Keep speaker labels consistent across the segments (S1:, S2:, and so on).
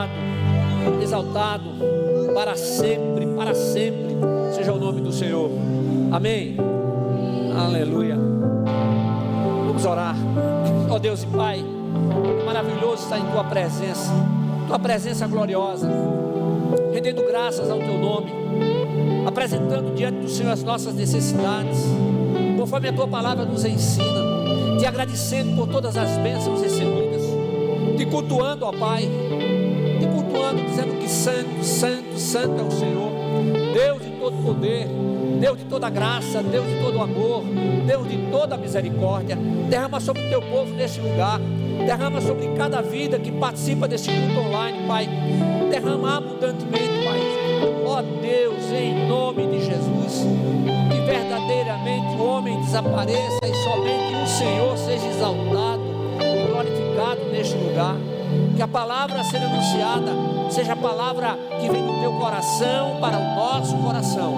S1: louvado, exaltado, para sempre seja o nome do Senhor. Amém. Aleluia. Vamos orar. Ó Deus e Pai, é maravilhoso estar em Tua presença gloriosa, rendendo graças ao Teu nome, apresentando diante do Senhor as nossas necessidades, conforme a Tua palavra nos ensina, te agradecendo por todas as bênçãos recebidas, te cultuando, ó Pai, te cultuando, dizendo que santo, santo, santo é o Senhor, Deus de todo poder, Deus de toda graça, Deus de todo amor, Deus de toda misericórdia. Derrama sobre o Teu povo neste lugar, derrama sobre cada vida que participa deste culto online, Pai, derrama abundantemente, Pai, ó Deus, em nome de Jesus, que verdadeiramente o homem desapareça e somente o Senhor seja exaltado e glorificado neste lugar. Que a palavra a ser anunciada seja a palavra que vem do Teu coração para o nosso coração,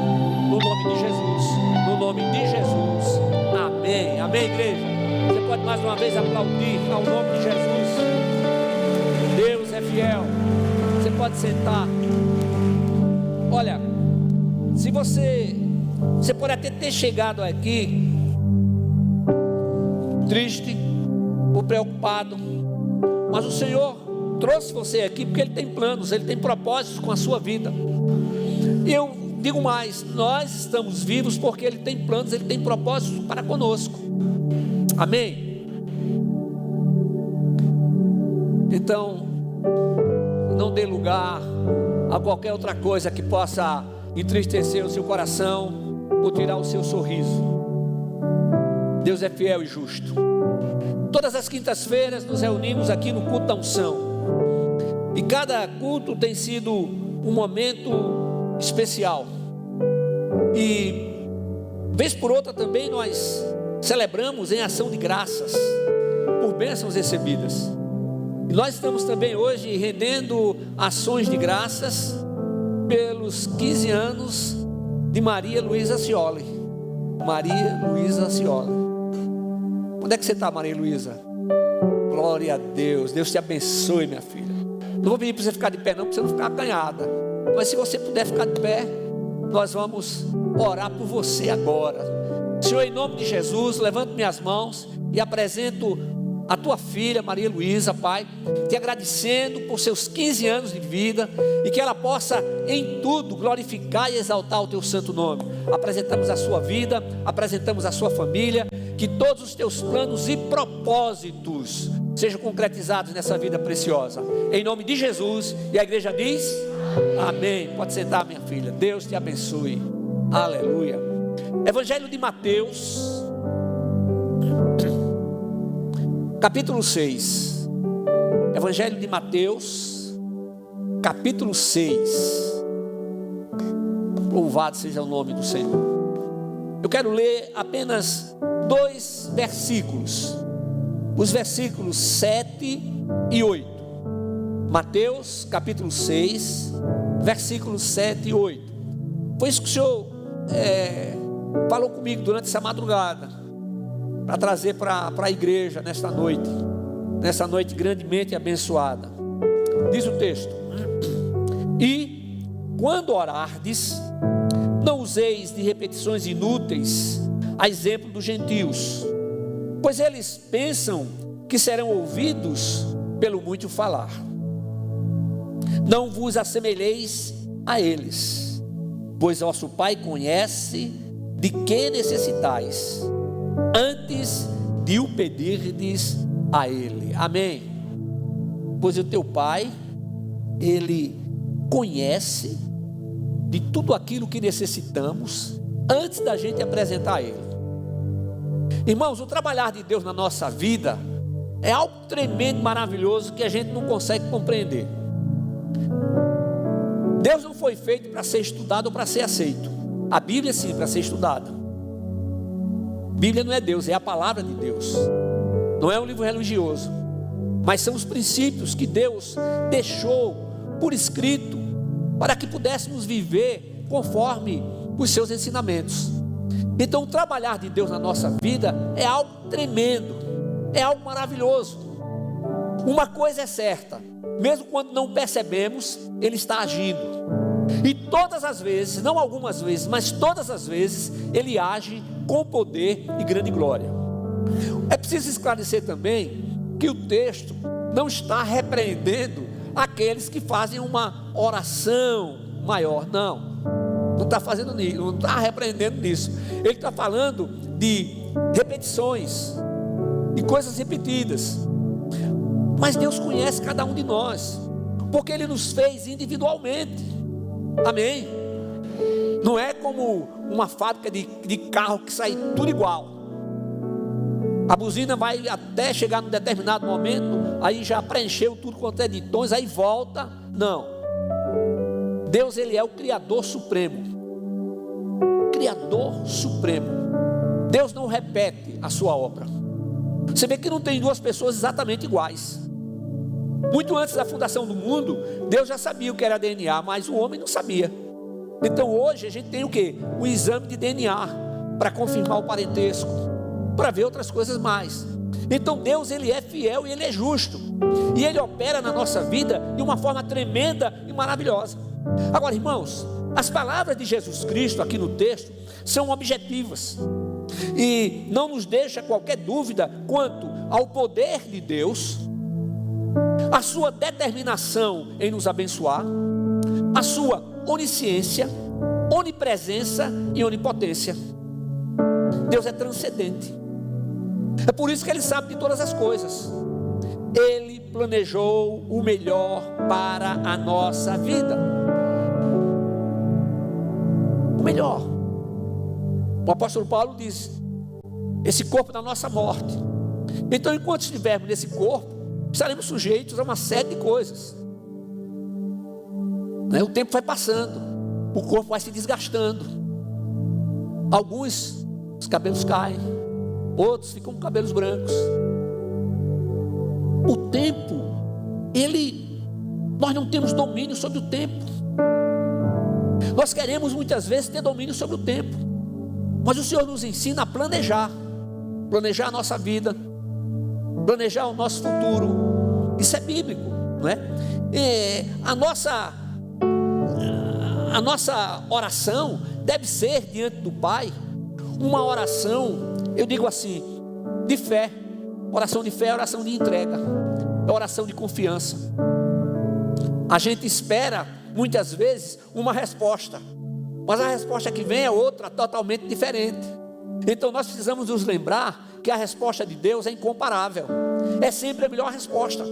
S1: no nome de Jesus, no nome de Jesus, amém, amém, igreja. Você pode mais uma vez aplaudir ao nome de Jesus. Deus é fiel. Você pode sentar. Olha, se você pode até ter chegado aqui triste ou preocupado, mas o Senhor trouxe você aqui porque Ele tem planos, Ele tem propósitos com a sua vida. E eu digo mais, nós estamos vivos porque Ele tem planos, Ele tem propósitos para conosco. Amém? Então, não dê lugar a qualquer outra coisa que possa entristecer o seu coração ou tirar o seu sorriso. Deus é fiel e justo. Todas as quintas-feiras nos reunimos aqui no culto da unção, e cada culto tem sido um momento especial, e vez por outra também nós celebramos em ação de graças por bênçãos recebidas. E nós estamos também hoje rendendo ações de graças pelos 15 anos de Maria Luísa Cioli. Maria Luísa Cioli. Onde é que você está, Maria Luísa? Glória a Deus. Deus te abençoe, minha filha. Não vou pedir para você ficar de pé não, para você não ficar acanhada, mas se você puder ficar de pé, nós vamos orar por você agora. Senhor, em nome de Jesus, levanto minhas mãos e apresento a tua filha Maria Luísa, Pai, te agradecendo por seus 15 anos de vida, e que ela possa em tudo glorificar e exaltar o teu santo nome. Apresentamos a sua vida, apresentamos a sua família, que todos os teus planos e propósitos sejam concretizados nessa vida preciosa, em nome de Jesus. E a igreja diz amém. Pode sentar, minha filha. Deus te abençoe. Aleluia. Evangelho de Mateus, capítulo 6. Evangelho de Mateus, capítulo 6. Louvado seja o nome do Senhor. Eu quero ler apenas 2 versículos, os versículos 7 e 8. Mateus capítulo 6, versículos 7 e 8. Foi isso que o Senhor falou comigo durante essa madrugada, para trazer para a igreja nesta noite grandemente abençoada. Diz o texto: e quando orardes, não useis de repetições inúteis, a exemplo dos gentios, pois eles pensam que serão ouvidos pelo muito falar. Não vos assemelheis a eles, pois vosso Pai conhece de que necessitais, antes de o pedirdes a Ele. Amém? Pois o teu Pai, Ele conhece de tudo aquilo que necessitamos, antes da gente apresentar a Ele. Irmãos, o trabalhar de Deus na nossa vida é algo tremendo, maravilhoso, que a gente não consegue compreender. Deus não foi feito para ser estudado ou para ser aceito. A Bíblia sim, para ser estudada. Bíblia não é Deus, é a palavra de Deus. Não é um livro religioso, mas são os princípios que Deus deixou por escrito, para que pudéssemos viver conforme os seus ensinamentos. Então o trabalhar de Deus na nossa vida é algo tremendo, é algo maravilhoso. Uma coisa é certa: mesmo quando não percebemos, Ele está agindo. E todas as vezes, não algumas vezes, mas todas as vezes, Ele age com poder e grande glória. É preciso esclarecer também que o texto não está repreendendo aqueles que fazem uma oração maior, não está fazendo isso, não está repreendendo nisso. Ele está falando de repetições e coisas repetidas. Mas Deus conhece cada um de nós, porque Ele nos fez individualmente. Amém? Não é como uma fábrica de carro que sai tudo igual. A buzina vai até chegar num determinado momento, aí já preencheu tudo quanto é de tons, aí volta. Não. Deus, Ele é o Criador Supremo. Criador Supremo. Deus não repete a sua obra. Você vê que não tem duas pessoas exatamente iguais. Muito antes da fundação do mundo, Deus já sabia o que era DNA, mas o homem não sabia. Então hoje a gente tem o quê? O exame de DNA, para confirmar o parentesco, para ver outras coisas mais. Então Deus, Ele é fiel e Ele é justo, e Ele opera na nossa vida de uma forma tremenda e maravilhosa. Agora, irmãos, as palavras de Jesus Cristo aqui no texto são objetivas e não nos deixa qualquer dúvida quanto ao poder de Deus, a sua determinação em nos abençoar, a sua onisciência, onipresença e onipotência. Deus é transcendente. É por isso que Ele sabe de todas as coisas. Ele planejou o melhor para a nossa vida. O melhor. O apóstolo Paulo diz: esse corpo da nossa morte. Então, enquanto estivermos nesse corpo, estaremos sujeitos a uma série de coisas. O tempo vai passando, o corpo vai se desgastando. Alguns, os cabelos caem, outros ficam com cabelos brancos. O tempo, nós não temos domínio sobre o tempo. Nós queremos muitas vezes ter domínio sobre o tempo, mas o Senhor nos ensina a planejar a nossa vida, planejar o nosso futuro. Isso é bíblico, não é? A nossa oração deve ser diante do Pai uma oração, eu digo assim, de fé. Oração de fé é oração de entrega, é oração de confiança. A gente espera muitas vezes uma resposta, mas a resposta que vem é outra, totalmente diferente. Então nós precisamos nos lembrar que a resposta de Deus é incomparável, é sempre a melhor resposta.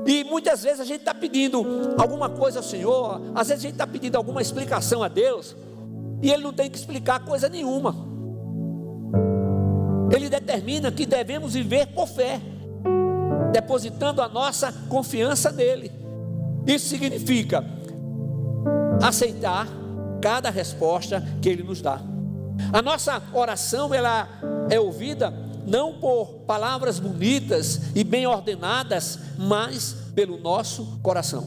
S1: E muitas vezes a gente está pedindo alguma coisa ao Senhor, às vezes a gente está pedindo alguma explicação a Deus, e Ele não tem que explicar coisa nenhuma. Ele determina que devemos viver por fé, depositando a nossa confiança nele. Isso significa aceitar cada resposta que Ele nos dá. A nossa oração, ela é ouvida não por palavras bonitas e bem ordenadas, mas pelo nosso coração.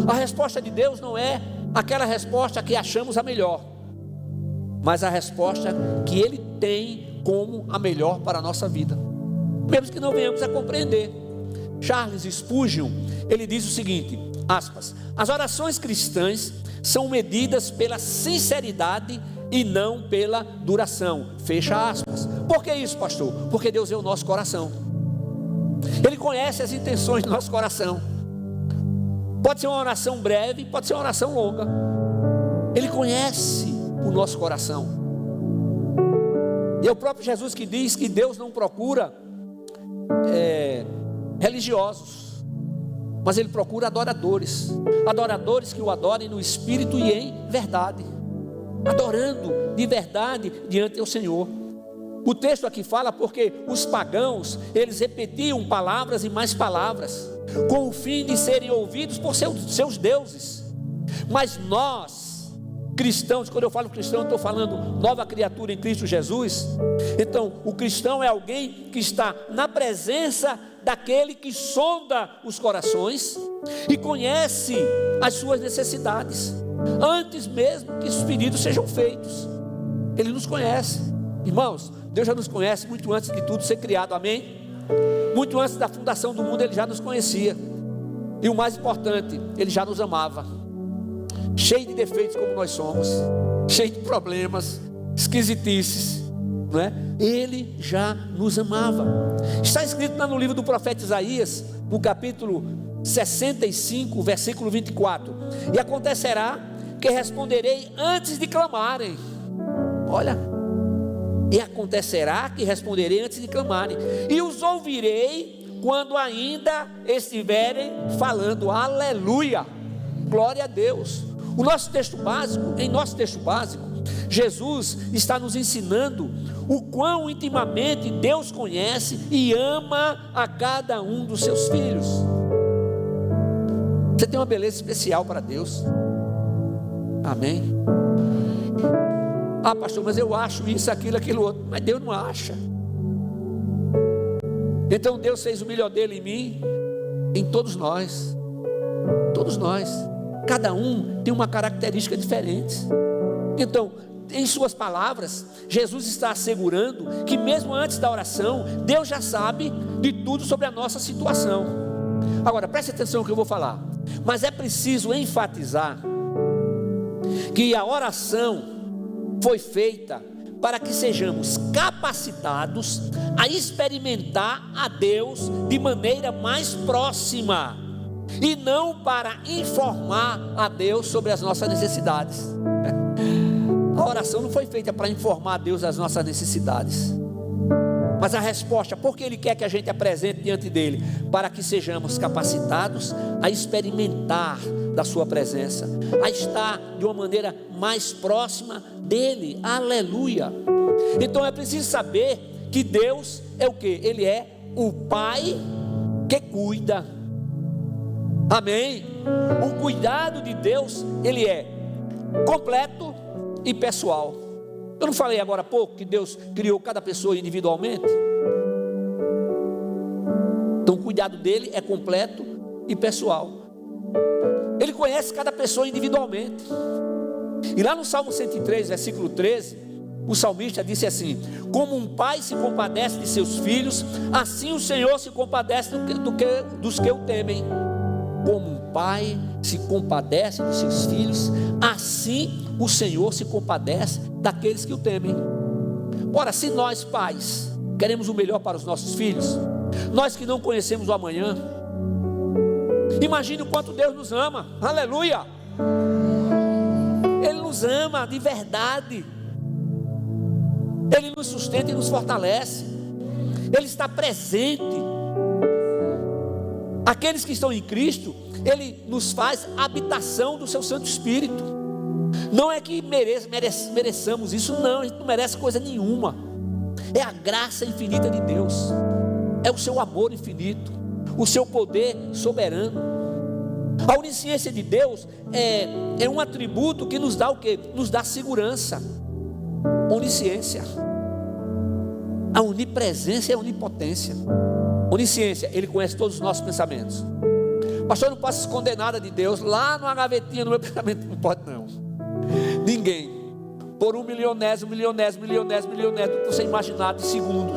S1: A resposta de Deus não é aquela resposta que achamos a melhor, mas a resposta que Ele tem como a melhor para a nossa vida, mesmo que não venhamos a compreender. Charles Spurgeon, ele diz o seguinte, aspas: as orações cristãs são medidas pela sinceridade e não pela duração, fecha aspas. Por que isso, pastor? Porque Deus é o nosso coração. Ele conhece as intenções do nosso coração. Pode ser uma oração breve, pode ser uma oração longa. Ele conhece o nosso coração. E é o próprio Jesus que diz que Deus não procura religiosos, mas Ele procura adoradores que o adorem no Espírito e em verdade, adorando de verdade diante do Senhor. O texto aqui fala porque os pagãos, eles repetiam palavras e mais palavras, com o fim de serem ouvidos por seus deuses. Mas nós, cristãos, quando eu falo cristão, eu estou falando nova criatura em Cristo Jesus. Então, o cristão é alguém que está na presença daquele que sonda os corações e conhece as suas necessidades, antes mesmo que os pedidos sejam feitos. Ele nos conhece. Irmãos, Deus já nos conhece muito antes de tudo ser criado, amém? Muito antes da fundação do mundo Ele já nos conhecia. E o mais importante, Ele já nos amava, cheio de defeitos como nós somos, cheio de problemas, esquisitices, não é? Ele já nos amava. Está escrito lá no livro do profeta Isaías, no capítulo 65, versículo 24: e acontecerá que responderei antes de clamarem. Olha, e acontecerá que responderei antes de clamarem, e os ouvirei quando ainda estiverem falando. Aleluia, glória a Deus. Em nosso texto básico, Jesus está nos ensinando o quão intimamente Deus conhece e ama a cada um dos seus filhos. Você tem uma beleza especial para Deus. Amém? Ah, pastor, mas eu acho isso, aquilo, outro. Mas Deus não acha. Então Deus fez o melhor dele em mim, em todos nós. Todos nós. Cada um tem uma característica diferente. Então, em suas palavras, Jesus está assegurando que mesmo antes da oração, Deus já sabe de tudo sobre a nossa situação. Agora, preste atenção no que eu vou falar. Mas é preciso enfatizar que a oração foi feita para que sejamos capacitados a experimentar a Deus de maneira mais próxima, e não para informar a Deus sobre as nossas necessidades. A oração não foi feita para informar a Deus das nossas necessidades, mas a resposta, porque Ele quer que a gente apresente diante dEle, para que sejamos capacitados a experimentar da sua presença, a estar de uma maneira mais próxima dEle. Aleluia. Então é preciso saber que Deus é o que? Ele é o Pai que cuida. Amém? O cuidado de Deus, Ele é completo e pessoal. Eu não falei agora há pouco que Deus criou cada pessoa individualmente? Então o cuidado dele é completo e pessoal. Ele conhece cada pessoa individualmente. E lá no Salmo 103, versículo 13, o salmista disse assim: como um pai se compadece de seus filhos, assim o Senhor se compadece dos que o temem. Como um pai se compadece de seus filhos, assim o Senhor se compadece daqueles que o temem. Ora, se nós pais queremos o melhor para os nossos filhos, nós que não conhecemos o amanhã, imagine o quanto Deus nos ama. Aleluia. Ele nos ama de verdade. Ele nos sustenta e nos fortalece. Ele está presente. Aqueles que estão em Cristo, Ele nos faz habitação do seu Santo Espírito. Não é que mereçamos isso, não. A gente não merece coisa nenhuma. É a graça infinita de Deus, é o seu amor infinito, o seu poder soberano. A onisciência de Deus é um atributo que nos dá o quê? Nos dá segurança. Onisciência. A onipresença e a onipotência. Onisciência, Ele conhece todos os nossos pensamentos. Pastor, eu não posso esconder nada de Deus lá numa gavetinha no meu pensamento. Não pode não. Ninguém, por um milionésimo do que você imaginar de segundo,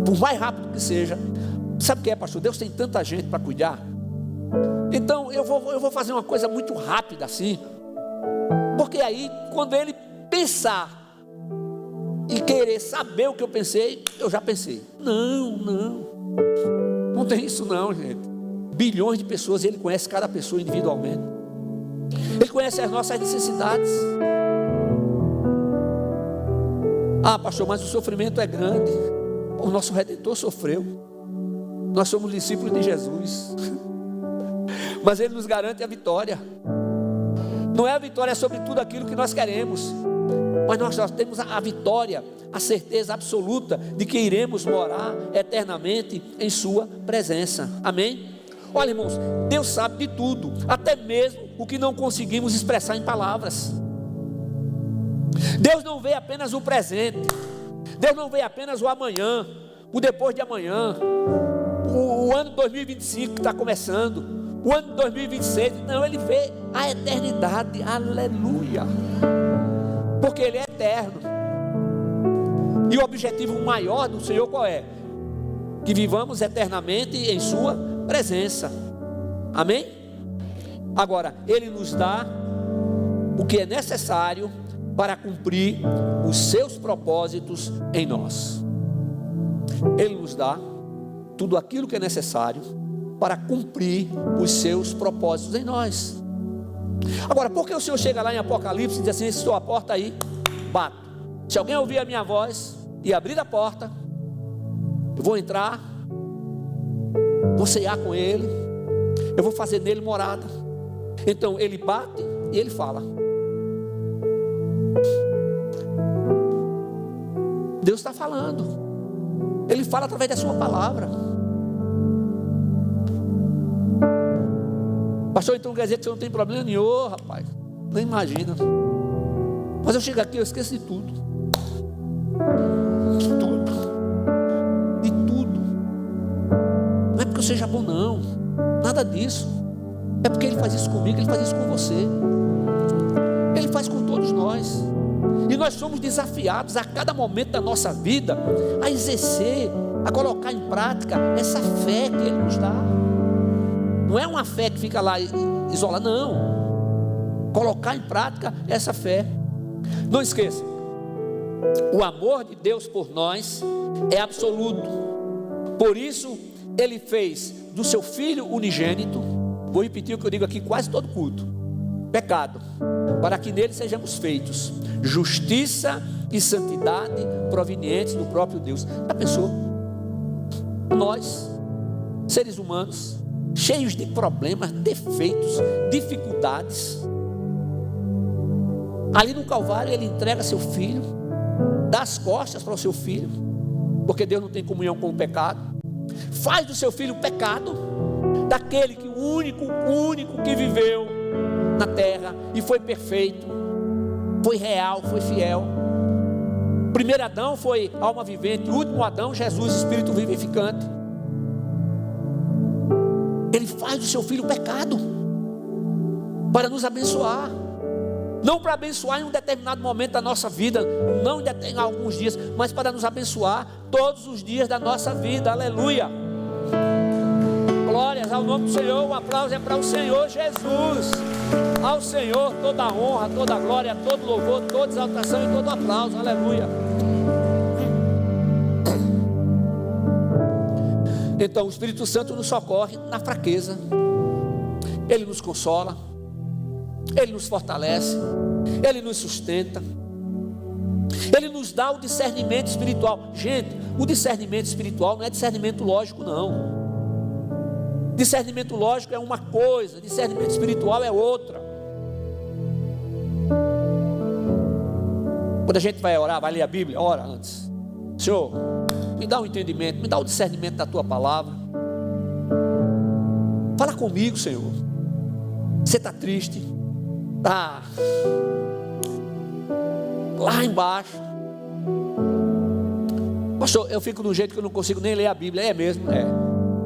S1: por mais rápido que seja. Sabe o que é, pastor? Deus tem tanta gente para cuidar. Então eu vou fazer uma coisa muito rápida assim, porque aí quando Ele pensar e querer saber o que eu pensei, eu já pensei. Não tem isso não, gente. Bilhões de pessoas, Ele conhece cada pessoa individualmente. Ele conhece as nossas necessidades. Ah, pastor, mas o sofrimento é grande. O nosso Redentor sofreu. Nós somos discípulos de Jesus. Mas Ele nos garante a vitória. Não é a vitória sobre tudo aquilo que nós queremos, mas nós temos a vitória, a certeza absoluta de que iremos morar eternamente em sua presença. Amém? Olha, irmãos, Deus sabe de tudo, até mesmo o que não conseguimos expressar em palavras. Deus não vê apenas o presente, Deus não vê apenas o amanhã, o depois de amanhã, o ano 2025 que está começando, o ano de 2026, não, Ele vê a eternidade. Aleluia. Porque Ele é eterno. E o objetivo maior do Senhor qual é? que vivamos eternamente em sua presença. Amém? Agora, Ele nos dá o que é necessário para cumprir os seus propósitos em nós. Ele nos dá tudo aquilo que é necessário para cumprir os seus propósitos em nós. Agora, por que o Senhor chega lá em Apocalipse e diz assim: estou à porta aí, bato. Se alguém ouvir a minha voz e abrir a porta, eu vou entrar, vou cear com ele, eu vou fazer nele morada. Então ele bate e ele fala. Deus está falando. Ele fala através da sua palavra. Pastor, então quer dizer que você não tem problema nenhum, rapaz? Nem imagina. Mas eu chego aqui, eu esqueço de tudo. De tudo. De tudo. Não é porque eu seja bom, não. Nada disso. É porque Ele faz isso comigo, Ele faz isso com você. Ele faz com todos nós. E nós somos desafiados a cada momento da nossa vida a exercer, a colocar em prática essa fé que Ele nos dá. Não é uma fé que fica lá isolada, não. Colocar em prática essa fé. Não esqueça, o amor de Deus por nós é absoluto. Por isso Ele fez do seu Filho unigênito, vou repetir o que eu digo aqui quase todo culto, pecado, para que nele sejamos feitos justiça e santidade provenientes do próprio Deus. Já pensou? Nós, seres humanos, cheios de problemas, defeitos, dificuldades, ali no Calvário Ele entrega seu Filho, dá as costas para o seu Filho, porque Deus não tem comunhão com o pecado, faz do seu Filho pecado, daquele que o único que viveu na terra e foi perfeito, foi real, foi fiel. O primeiro Adão foi alma vivente, o último Adão, Jesus, espírito vivificante. Ele faz do seu Filho pecado para nos abençoar, não para abençoar em um determinado momento da nossa vida, não em alguns dias, mas para nos abençoar todos os dias da nossa vida. Aleluia, glórias ao nome do Senhor. O aplauso é para o Senhor Jesus. Ao Senhor toda a honra, toda a glória, todo louvor, toda exaltação e todo aplauso. Aleluia. Então o Espírito Santo nos socorre na fraqueza. Ele nos consola, Ele nos fortalece, Ele nos sustenta, Ele nos dá o discernimento espiritual. Gente, o discernimento espiritual não é discernimento lógico, não. Discernimento lógico é uma coisa, discernimento espiritual é outra. Quando a gente vai orar, vai ler a Bíblia, ora antes. Senhor, me dá um entendimento, me dá o discernimento da Tua palavra. Fala comigo, Senhor. Você está triste, está lá embaixo. Pastor, eu fico de um jeito que eu não consigo nem ler a Bíblia. É mesmo? É.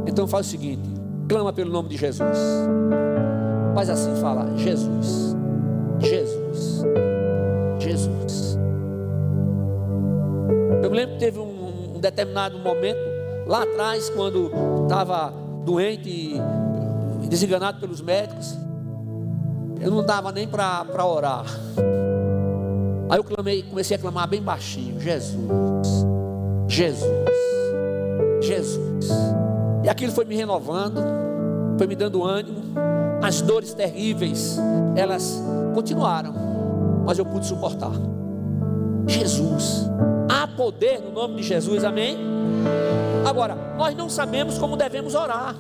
S1: Então faz o seguinte, clama pelo nome de Jesus. Faz assim, fala: Jesus, Jesus, Jesus. Eu me lembro que teve um determinado momento lá atrás, quando estava doente e desenganado pelos médicos, eu não dava nem para orar. Aí eu comecei a clamar bem baixinho: Jesus, Jesus, Jesus. E aquilo foi me renovando, foi me dando ânimo. As dores terríveis, elas continuaram, mas eu pude suportar. Jesus, há poder no nome de Jesus, amém? Agora, nós não sabemos como devemos orar,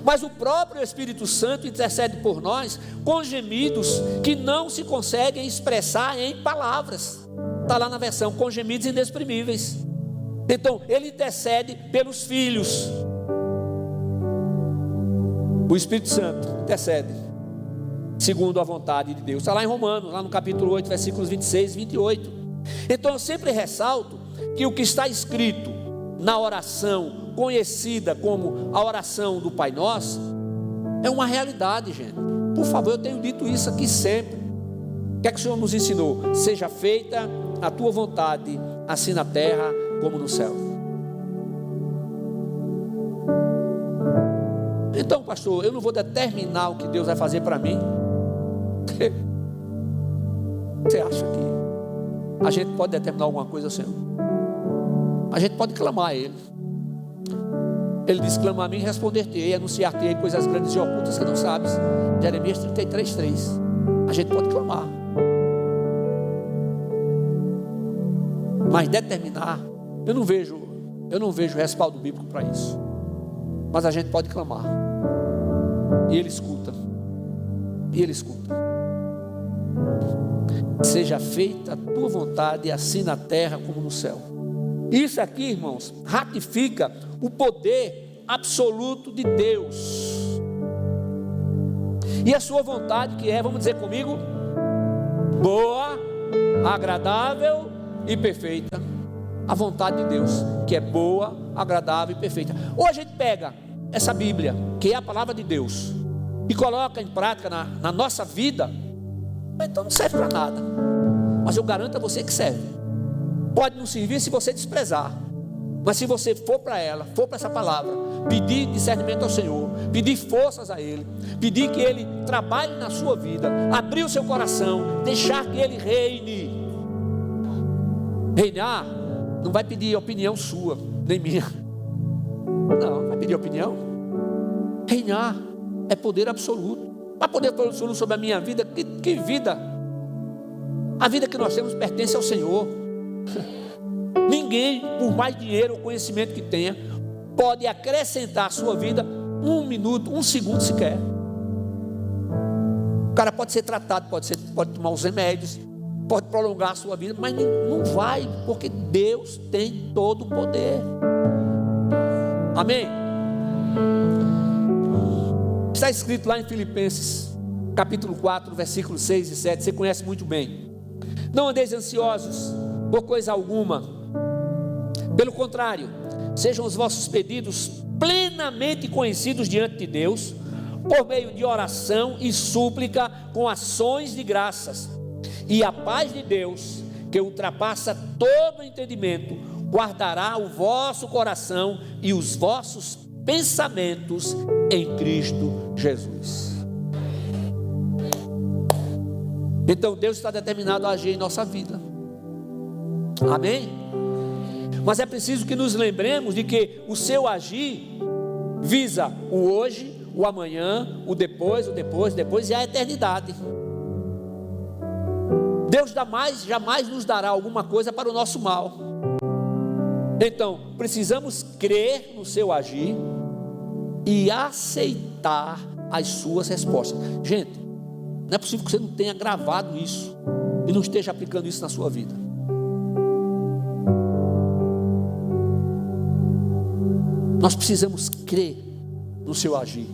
S1: mas o próprio Espírito Santo intercede por nós com gemidos que não se conseguem expressar em palavras. Está lá na versão, com gemidos inexprimíveis. Então Ele intercede pelos filhos. O Espírito Santo intercede segundo a vontade de Deus. Está lá em Romanos, lá no capítulo 8, versículos 26 e 28. Então eu sempre ressalto que o que está escrito na oração conhecida como a oração do Pai Nosso é uma realidade, gente. Por favor, eu tenho dito isso aqui sempre. O que é que o Senhor nos ensinou? Seja feita a tua vontade, assim na terra como no céu. Então, pastor, eu não vou determinar o que Deus vai fazer para mim. Você acha que a gente pode determinar alguma coisa, Senhor? A gente pode clamar a Ele. Ele diz: clama a mim e responder-te-ei, anunciar-te-ei coisas grandes e ocultas que não sabes. Jeremias 33:3. A gente pode clamar, mas determinar, eu não vejo respaldo bíblico para isso. Mas a gente pode clamar, e Ele escuta. Seja feita a tua vontade, assim na terra como no céu. Isso aqui, irmãos, ratifica o poder absoluto de Deus. E a sua vontade, que é, vamos dizer comigo, boa, agradável e perfeita. A vontade de Deus, que é boa, agradável e perfeita. Ou a gente pega essa Bíblia, que é a palavra de Deus, e coloca em prática na nossa vida, então não serve para nada. Mas eu garanto a você que serve. Pode não servir se você desprezar, mas se você for para ela, for para essa palavra, pedir discernimento ao Senhor, pedir forças a Ele, pedir que Ele trabalhe na sua vida, abrir o seu coração, deixar que Ele reine. Reinar não vai pedir opinião sua, nem minha. Não, vai pedir opinião. Reinar é poder absoluto. Mas poder absoluto sobre a minha vida, que vida? A vida que nós temos pertence ao Senhor. Ninguém, por mais dinheiro ou conhecimento que tenha, pode acrescentar à sua vida 1 minuto, 1 segundo sequer. O cara pode ser tratado, pode tomar os remédios, pode prolongar a sua vida, mas não vai, porque Deus tem todo o poder. Amém? Está escrito lá em Filipenses capítulo 4, versículos 6 e 7, você conhece muito bem. Não andeis ansiosos por coisa alguma, pelo contrário, sejam os vossos pedidos plenamente conhecidos diante de Deus, por meio de oração e súplica, com ações de graças, e a paz de Deus, que ultrapassa todo entendimento, guardará o vosso coração e os vossos pensamentos em Cristo Jesus. Então Deus está determinado a agir em nossa vida. Amém? Mas é preciso que nos lembremos de que o seu agir visa o hoje, o amanhã, o depois e a eternidade. Deus jamais nos dará alguma coisa para o nosso mal. Então, precisamos crer no seu agir e aceitar as suas respostas. Gente, não é possível que você não tenha gravado isso e não esteja aplicando isso na sua vida. Nós precisamos crer no seu agir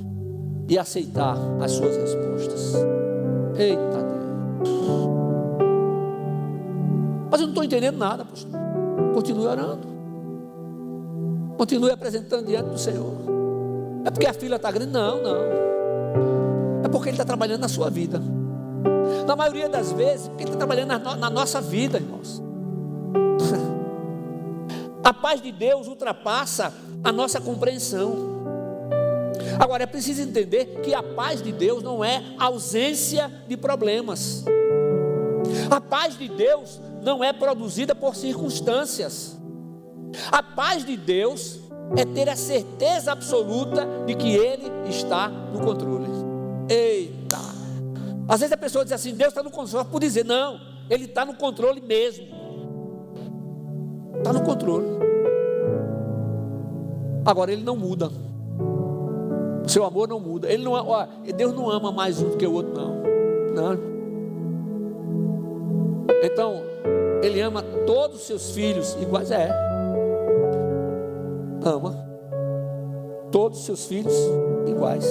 S1: e aceitar as suas respostas. Eita Deus! Mas eu não estou entendendo nada, pastor. Continue orando, continue apresentando diante do Senhor. É porque a fila está grande? Não. É porque Ele está trabalhando na sua vida. Na maioria das vezes, porque Ele está trabalhando na nossa vida, irmãos. A paz de Deus ultrapassa a nossa compreensão. Agora, é preciso entender que a paz de Deus não é ausência de problemas. A paz de Deus não é produzida por circunstâncias. A paz de Deus é ter a certeza absoluta de que Ele está no controle. Eita! Às vezes a pessoa diz assim: Deus está no controle, por dizer, não, Ele está no controle mesmo. Está no controle. Agora Ele não muda. O seu amor não muda. Deus não ama mais um do que o outro, não. Então, Ele ama todos os seus filhos iguais. Ama todos os seus filhos iguais.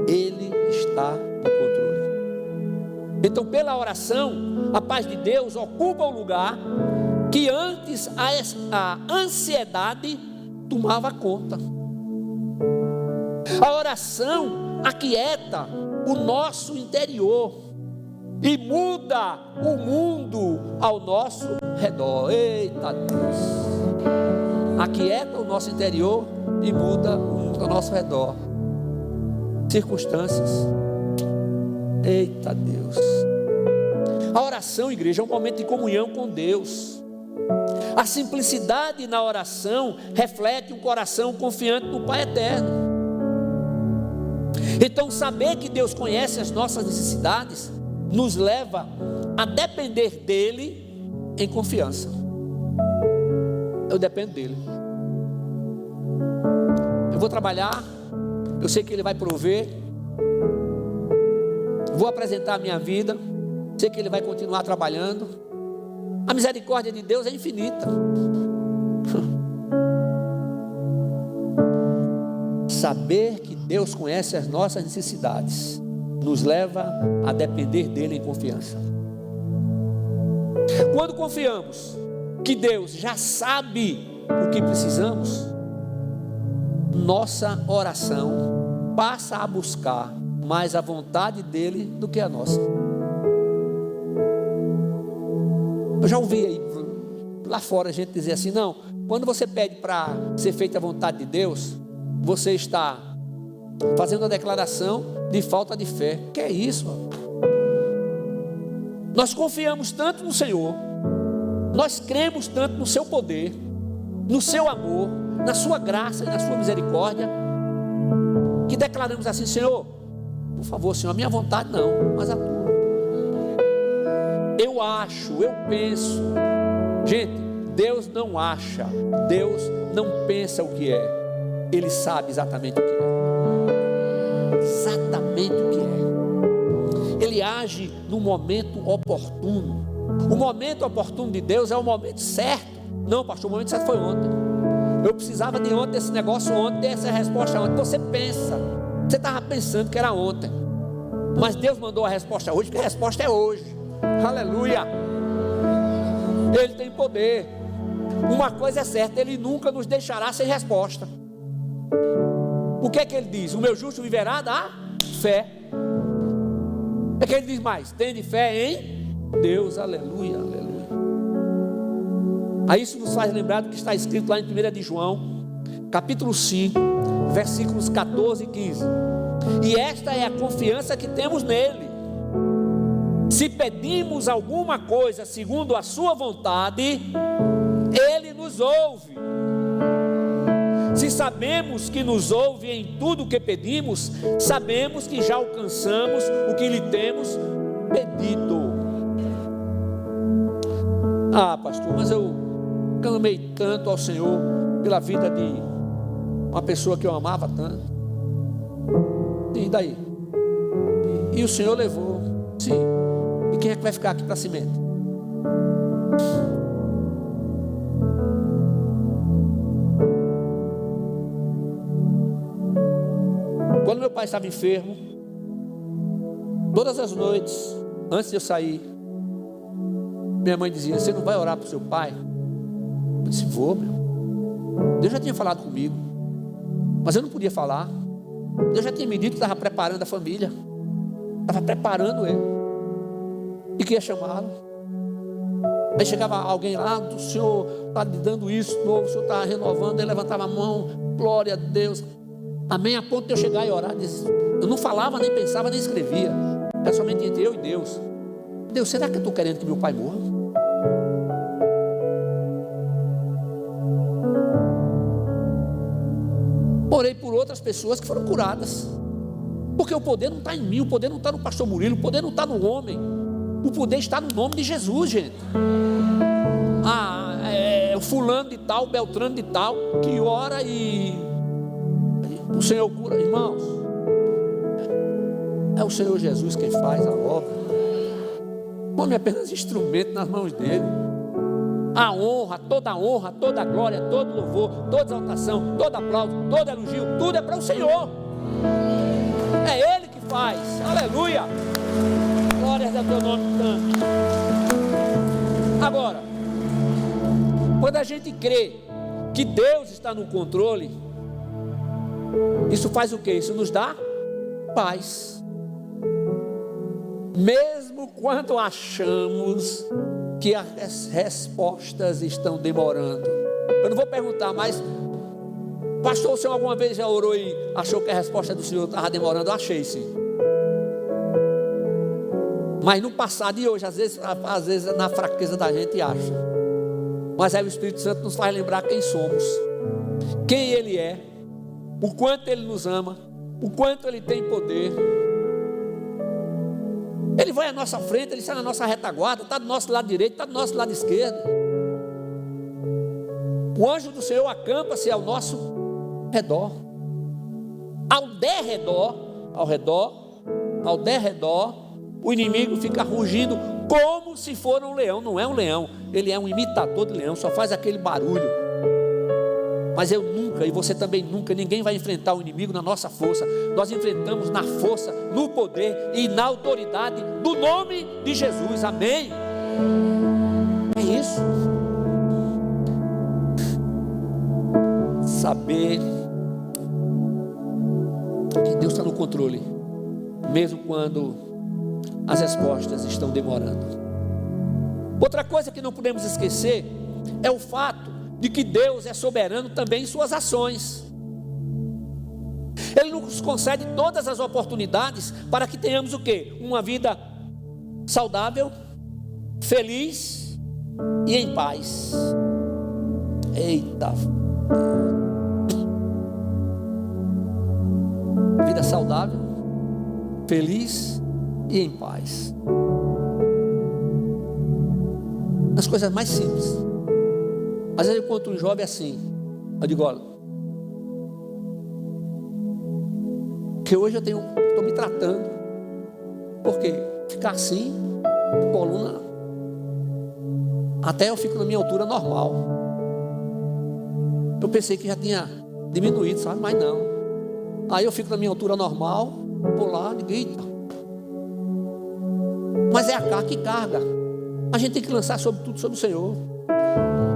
S1: Ele está no controle. Então, pela oração, a paz de Deus ocupa o lugar que antes a ansiedade tomava conta. A oração aquieta o nosso interior e muda o mundo ao nosso redor. Eita Deus! Aquieta o nosso interior e muda o mundo ao nosso redor. Circunstâncias. Eita Deus. A oração, igreja, é um momento de comunhão com Deus. A simplicidade na oração reflete um coração confiante no Pai Eterno. Então, saber que Deus conhece as nossas necessidades nos leva a depender dEle em confiança. Eu dependo dEle. Eu vou trabalhar, eu sei que Ele vai prover, vou apresentar a minha vida, sei que Ele vai continuar trabalhando. A misericórdia de Deus é infinita. Saber que Deus conhece as nossas necessidades nos leva a depender dEle em confiança. Quando confiamos que Deus já sabe o que precisamos, nossa oração passa a buscar mais a vontade dEle do que a nossa. Eu já ouvi aí, lá fora, a gente dizer assim: não, quando você pede para ser feita a vontade de Deus, você está fazendo a declaração de falta de fé. Que é isso? Nós confiamos tanto no Senhor, nós cremos tanto no seu poder, no seu amor, na sua graça e na sua misericórdia, que declaramos assim: Senhor, por favor, Senhor, a minha vontade não, mas a tua. Eu acho, eu penso. Gente, Deus não acha, Deus não pensa o que é, Ele sabe exatamente o que é. Exatamente o que é. Ele age no momento oportuno. O momento oportuno de Deus é o momento certo. Não, pastor, o momento certo foi ontem. Eu precisava de ontem, desse negócio ontem, dessa resposta ontem. Você pensa, você estava pensando que era ontem, mas Deus mandou a resposta hoje, porque a resposta é hoje. Aleluia. Ele tem poder. Uma coisa é certa, Ele nunca nos deixará sem resposta. O que é que Ele diz? O meu justo viverá da fé. O que Ele diz mais? Tende fé em Deus. Aleluia, aleluia. Aí isso nos faz lembrar do que está escrito lá em 1 de João, capítulo 5, versículos 14 e 15. E esta é a confiança que temos nele: se pedimos alguma coisa segundo a sua vontade, Ele nos ouve. Se sabemos que nos ouve em tudo o que pedimos, sabemos que já alcançamos o que lhe temos pedido. Ah, pastor, mas eu clamei tanto ao Senhor pela vida de uma pessoa que eu amava tanto. E daí? E o Senhor levou. Sim. E quem é que vai ficar aqui para cimento? Quando meu pai estava enfermo, todas as noites, antes de eu sair, minha mãe dizia: você não vai orar para o seu pai? Eu disse: vou, meu. Deus já tinha falado comigo, mas eu não podia falar. Deus já tinha me dito que estava preparando a família, estava preparando ele, e que ia chamá-lo. Aí chegava alguém lá: o Senhor está lhe dando isso novo, o Senhor está renovando. Ele levantava a mão: glória a Deus, amém. A ponto de eu chegar e orar, eu não falava, nem pensava, nem escrevia, era somente entre eu e Deus. Deus, será que eu estou querendo que meu pai morra? Orei por outras pessoas que foram curadas, porque o poder não está em mim, o poder não está no pastor Murilo, o poder não está no homem, o poder está no nome de Jesus, gente. O fulano de tal, Beltrano de tal, que ora e o Senhor cura. Irmãos, é o Senhor Jesus quem faz a obra. O homem é apenas instrumento nas mãos dele. A honra, toda glória, todo louvor, toda exaltação, todo aplauso, todo elogio, tudo é para o Senhor. É Ele que faz. Aleluia. Glórias ao teu nome santo. Agora, quando a gente crê que Deus está no controle, isso faz o quê? Isso nos dá paz. Mesmo quando achamos que as respostas estão demorando. Eu não vou perguntar, mas Pastor, o senhor alguma vez já orou e achou que a resposta do Senhor estava demorando? Eu achei, sim. Mas no passado e hoje, às vezes na fraqueza da gente acha. Mas aí o Espírito Santo nos faz lembrar quem somos, quem Ele é, o quanto Ele nos ama, o quanto Ele tem poder. Ele vai à nossa frente, Ele está na nossa retaguarda, está do nosso lado direito, está do nosso lado esquerdo. O anjo do Senhor acampa-se ao nosso redor. Ao derredor, o inimigo fica rugindo como se for um leão. Não é um leão, ele é um imitador de leão, só faz aquele barulho. Mas eu nunca, e você também nunca, ninguém vai enfrentar o inimigo na nossa força. Nós enfrentamos na força, no poder e na autoridade do nome de Jesus. Amém? É isso. Saber que Deus está no controle, mesmo quando as respostas estão demorando. Outra coisa que não podemos esquecer é o fato de que Deus é soberano também em suas ações. Ele nos concede todas as oportunidades para que tenhamos o quê? Uma vida saudável, feliz e em paz. Eita! Vida saudável, feliz e em paz. As coisas mais simples. Às vezes eu conto um jovem assim, eu digo, olha, que hoje eu estou me tratando, porque ficar assim, coluna, até eu fico na minha altura normal. Eu pensei que já tinha diminuído, sabe, mas não. Aí eu fico na minha altura normal, vou lá, eita. Mas é a carga que carga. A gente tem que lançar sobre tudo sobre o Senhor.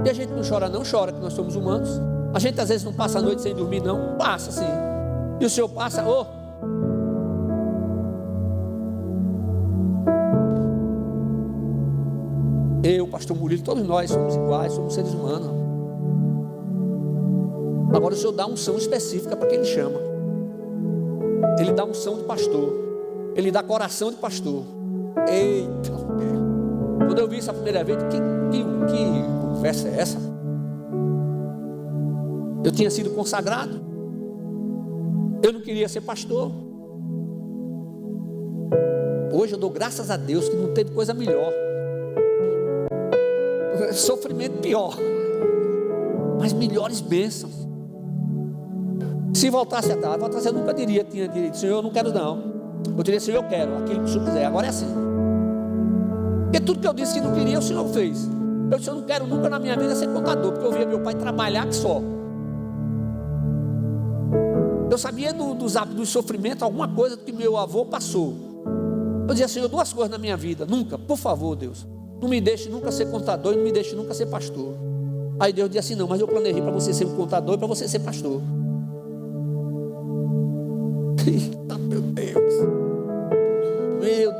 S1: E a gente não chora, não chora, que nós somos humanos. A gente às vezes não passa a noite sem dormir, não. Passa sim. E o Senhor passa, Eu, pastor Murilo, todos nós somos iguais, somos seres humanos. Agora o Senhor dá unção específica para quem Ele chama. Ele dá unção de pastor. Ele dá coração de pastor. Eita! Quando eu vi isso a primeira vez, que conversa é essa? Eu tinha sido consagrado. Eu não queria ser pastor. Hoje eu dou graças a Deus que não teve coisa melhor. Sofrimento pior, mas melhores bênçãos. Se voltasse atrás, eu nunca tinha direito, Senhor, eu não quero não. Eu diria, Senhor, eu quero, aquilo que o Senhor quiser. Agora é assim. Porque tudo que eu disse que não queria, o Senhor fez. Eu disse, eu não quero nunca na minha vida ser contador, porque eu via meu pai trabalhar que só. Eu sabia dos sofrimentos, alguma coisa que meu avô passou. Eu dizia, Senhor, duas coisas na minha vida, nunca, por favor, Deus, não me deixe nunca ser contador e não me deixe nunca ser pastor. Aí Deus disse assim, não, mas eu planejei para você ser um contador e para você ser pastor. Eita, meu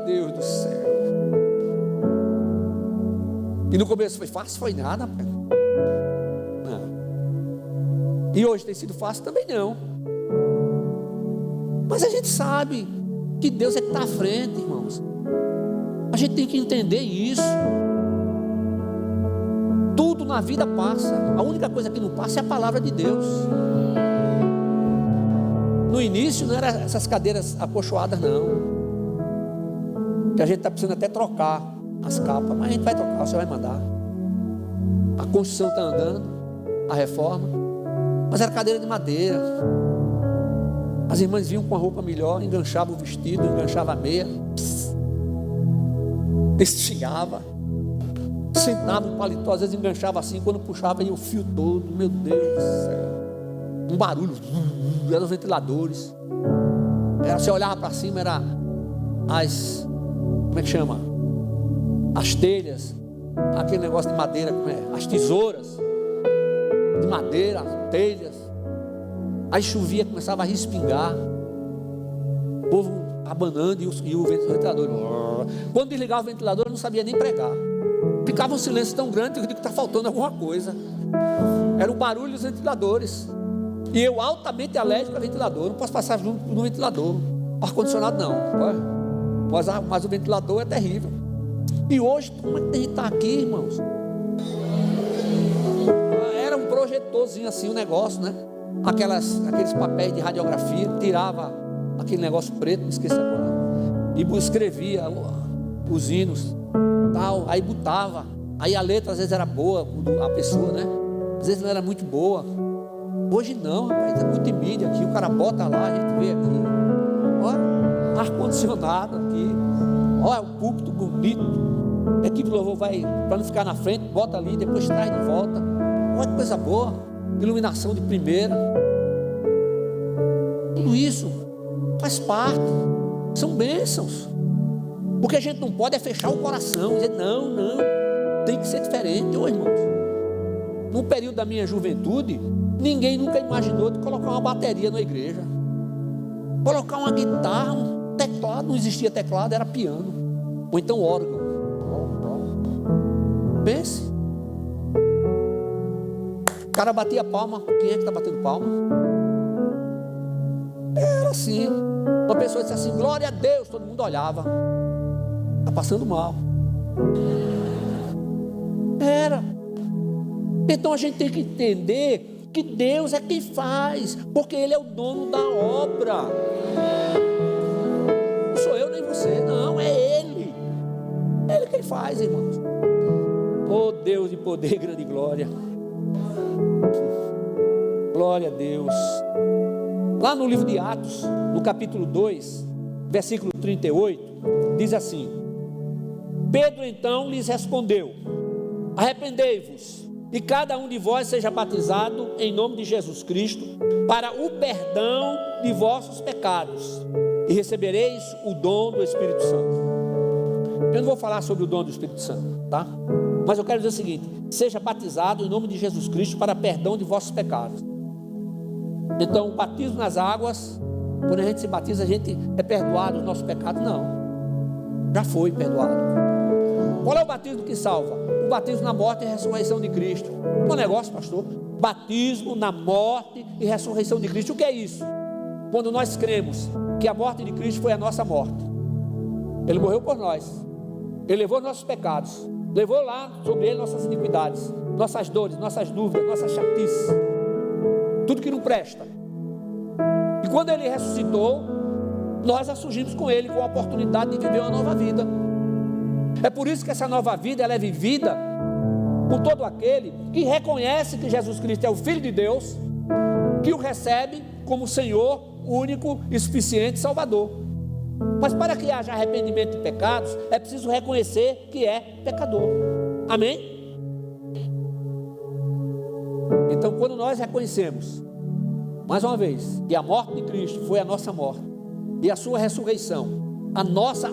S1: Deus do céu. E no começo foi fácil? Foi nada. Não. E hoje tem sido fácil? Também não. Mas a gente sabe que Deus é que está à frente, irmãos. A gente tem que entender isso. Tudo na vida passa. A única coisa que não passa é a palavra de Deus. No início não era essas cadeiras acolchoadas não. Que a gente está precisando até trocar as capas. Mas a gente vai trocar, o Senhor vai mandar. A construção está andando, a reforma. Mas era cadeira de madeira. As irmãs vinham com a roupa melhor, enganchavam o vestido, enganchavam a meia, esticava, sentava o paletó, às vezes enganchava assim, quando puxava ia o fio todo, meu Deus do céu, um barulho, eram os ventiladores, você olhava para cima, era as, como é que chama? As telhas, aquele negócio de madeira, como é? As tesouras de madeira, as telhas. Aí chovia, começava a respingar, o povo abanando e o ventilador. Quando desligava o ventilador, eu não sabia nem pregar. Ficava um silêncio tão grande que eu digo que está faltando alguma coisa. Era o barulho dos ventiladores. E eu altamente alérgico a ventilador. Não posso passar junto no ventilador. Ar-condicionado não. Mas o ventilador é terrível. E hoje, como é que a gente está aqui, irmãos? Era um projetorzinho assim, um negócio, né? Aqueles papéis de radiografia. Tirava aquele negócio preto, não esqueci agora. E escrevia os hinos, tal. Aí botava. Aí a letra às vezes era boa, a pessoa, né? Às vezes não era muito boa. Hoje não, rapaz, é multimídia aqui, o cara bota lá, a gente vê aqui. Olha, ar-condicionado aqui. Olha o púlpito bonito. A equipe do louvor vai, para não ficar na frente, bota ali, depois traz de volta. Olha que coisa boa. Iluminação de primeira. Tudo isso faz parte. São bênçãos. Porque a gente não pode fechar o coração, dizer não, tem que ser diferente, irmãos. No período da minha juventude, ninguém nunca imaginou de colocar uma bateria na igreja, colocar uma guitarra, um teclado. Não existia teclado, era piano, ou então órgão. Pense, o cara batia palma. Quem é que está batendo palma? Era assim. Uma pessoa disse assim, glória a Deus, todo mundo olhava. Está passando mal. Era. Então a gente tem que entender que Deus é quem faz, porque Ele é o dono da obra. Não sou eu nem você, não, é Ele. É Ele quem faz, irmãos. Oh Deus de poder, grande glória. Glória a Deus. Lá no livro de Atos, no capítulo 2, versículo 38, diz assim: Pedro então lhes respondeu: arrependei-vos e cada um de vós seja batizado em nome de Jesus Cristo para o perdão de vossos pecados e recebereis o dom do Espírito Santo. Eu não vou falar sobre o dom do Espírito Santo, tá? Mas eu quero dizer o seguinte: seja batizado em nome de Jesus Cristo para perdão de vossos pecados. Então, o batismo nas águas, quando a gente se batiza, a gente é perdoado dos nossos pecados? Não, já foi perdoado. Qual é o batismo que salva? O batismo na morte e ressurreição de Cristo. Bom negócio, pastor. Batismo na morte e ressurreição de Cristo. O que é isso? Quando nós cremos que a morte de Cristo foi a nossa morte, Ele morreu por nós, Ele levou nossos pecados, levou lá sobre Ele nossas iniquidades, nossas dores, nossas dúvidas, nossas chatices, tudo que não presta. E quando Ele ressuscitou, nós assurgimos com Ele com a oportunidade de viver uma nova vida. É por isso que essa nova vida ela é vivida por todo aquele que reconhece que Jesus Cristo é o Filho de Deus, que o recebe como Senhor único e suficiente Salvador. Mas para que haja arrependimento de pecados, é preciso reconhecer que é pecador. Amém? Então, quando nós reconhecemos, mais uma vez, que a morte de Cristo foi a nossa morte e a sua ressurreição, a nossa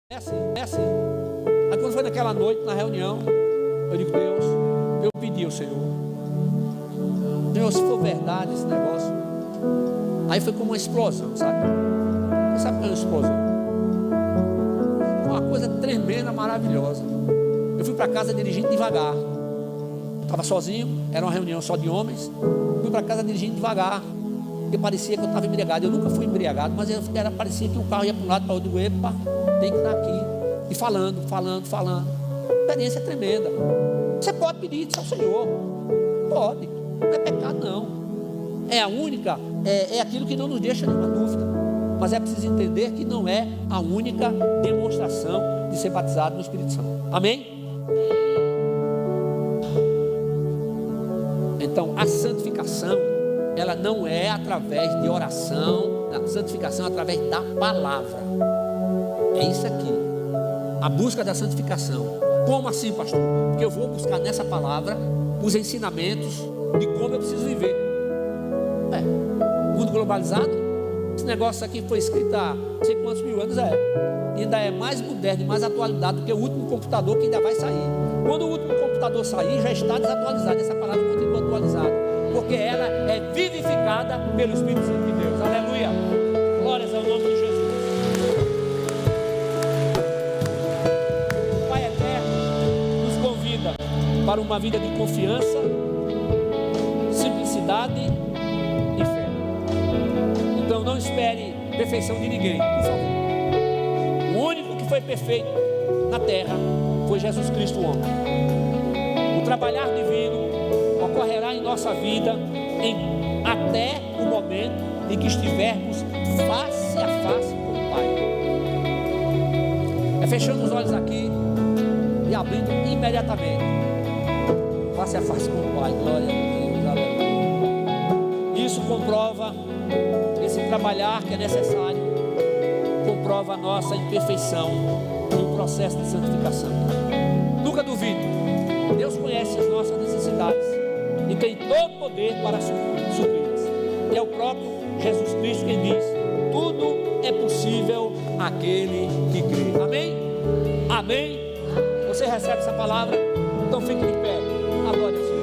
S1: É assim. Aí quando foi naquela noite, na reunião, eu digo, Deus, eu pedi ao Senhor, Deus, se for verdade esse negócio. Aí foi como uma explosão, sabe? Você sabe o que é uma explosão? Foi uma coisa tremenda, maravilhosa. Eu fui para casa dirigindo devagar. Estava sozinho, era uma reunião só de homens. Fui para casa dirigindo devagar, porque parecia que eu estava embriagado. Eu nunca fui embriagado, mas parecia que o carro ia para um lado, para o outro. Eu digo, epa, tem que estar aqui. E falando. A experiência é tremenda. Você pode pedir isso ao Senhor. Pode. Não é pecado, não. É a única, é aquilo que não nos deixa nenhuma dúvida. Mas é preciso entender que não é a única demonstração de ser batizado no Espírito Santo. Amém? Então, a santificação, ela não é através de oração, a santificação é através da palavra. É isso aqui, a busca da santificação. Como assim, pastor? Porque eu vou buscar nessa palavra os ensinamentos de como eu preciso viver. Mundo globalizado, esse negócio aqui foi escrito há não sei quantos mil anos, ainda é mais moderno e mais atualizado do que o último computador que ainda vai sair. Quando o último computador sair, já está desatualizado. Essa palavra continua atualizada, porque ela é vivificada pelo Espírito Santo de Deus. Aleluia, glórias ao nome de Jesus. O Pai Eterno nos convida para uma vida de confiança, simplicidade e fé. Então não espere perfeição de ninguém, por favor. O único que foi perfeito na terra foi Jesus Cristo, o homem. O trabalhar divino ocorrerá em nossa vida até o momento em que estivermos face a face com o Pai. É fechando os olhos aqui e abrindo imediatamente face a face com o Pai. Glória a Deus, aleluia. Isso comprova, esse trabalhar que é necessário, comprova a nossa imperfeição e o processo de santificação. Nunca duvide, Deus conhece as nossas necessidades e tem todo o poder para supri-las. E é o próprio Jesus Cristo quem diz: tudo é possível àquele que crê. Amém? Amém? Você recebe essa palavra? Então fique de pé. Adore o Senhor.